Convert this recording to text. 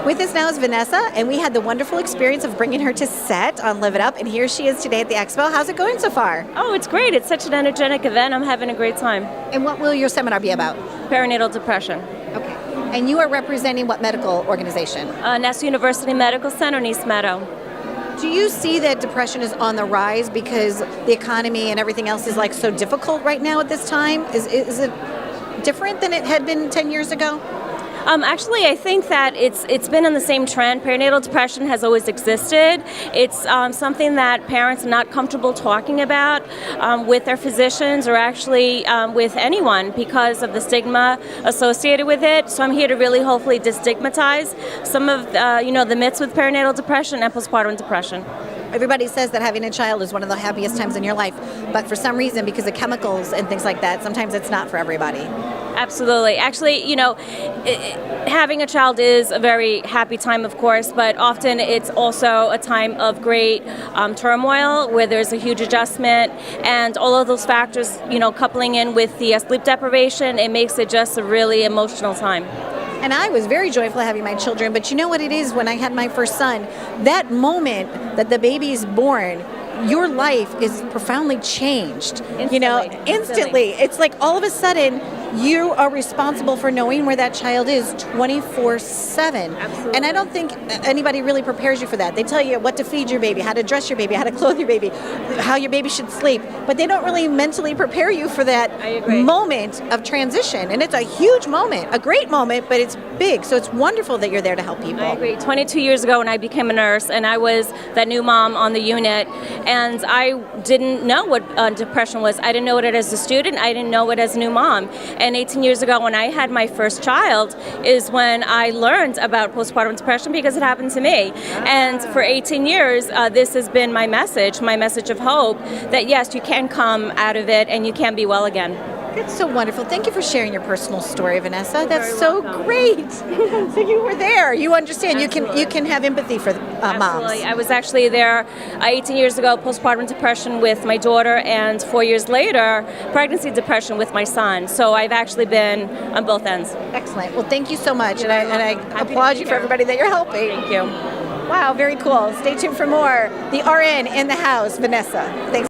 With us now is Vanessa, and we had the wonderful experience of bringing her to set on Live It Up, and here she is today at the expo. How's it going so far? Oh, it's great. It's such an energetic event. I'm having a great time. And what will your seminar be about? Perinatal depression. Okay. And you are representing what medical organization? Nassau University Medical Center in East Meadow. Do you see that depression is on the rise because the economy and everything else is like so difficult right now at this time? Is it different than it had been 10 years ago? Actually, I think that it's been in the same trend. Perinatal depression has always existed. It's something that parents are not comfortable talking about with their physicians or actually with anyone because of the stigma associated with it. So I'm here to really hopefully destigmatize some of the myths with perinatal depression and postpartum depression. Everybody says that having a child is one of the happiest times in your life, but for some reason, because of chemicals and things like that, sometimes it's not for everybody. Absolutely. Actually, having a child is a very happy time, of course, but often it's also a time of great turmoil where there's a huge adjustment, and all of those factors, coupling in with the sleep deprivation, it makes it just a really emotional time. And I was very joyful having my children, but you know what it is when I had my first son, that moment that the baby is born, your life is profoundly changed. Instantly. It's like all of a sudden you are responsible for knowing where that child is 24/7. Absolutely. And I don't think anybody really prepares you for that. They tell you what to feed your baby, how to dress your baby, how to clothe your baby, how your baby should sleep, but they don't really mentally prepare you for that moment of transition. And it's a huge moment, a great moment, but it's big. So it's wonderful that you're there to help people. I agree. 22 years ago when I became a nurse, and I was that new mom on the unit, and I didn't know what depression was. I didn't know it as a student. I didn't know it as a new mom. And 18 years ago when I had my first child is when I learned about postpartum depression because it happened to me. And for 18 years, this has been my message of hope that yes, you can come out of it and you can be well again. That's so wonderful. Thank you for sharing your personal story, Vanessa. That's so great. So you were there. You understand. Absolutely. You can have empathy for moms. Absolutely. I was actually there 18 years ago, postpartum depression with my daughter, and 4 years later, pregnancy depression with my son. So I've actually been on both ends. Excellent. Well, thank you so much, and I applaud you for everybody that you're helping. Thank you. Wow, very cool. Stay tuned for more. The RN in the house, Vanessa. Thanks.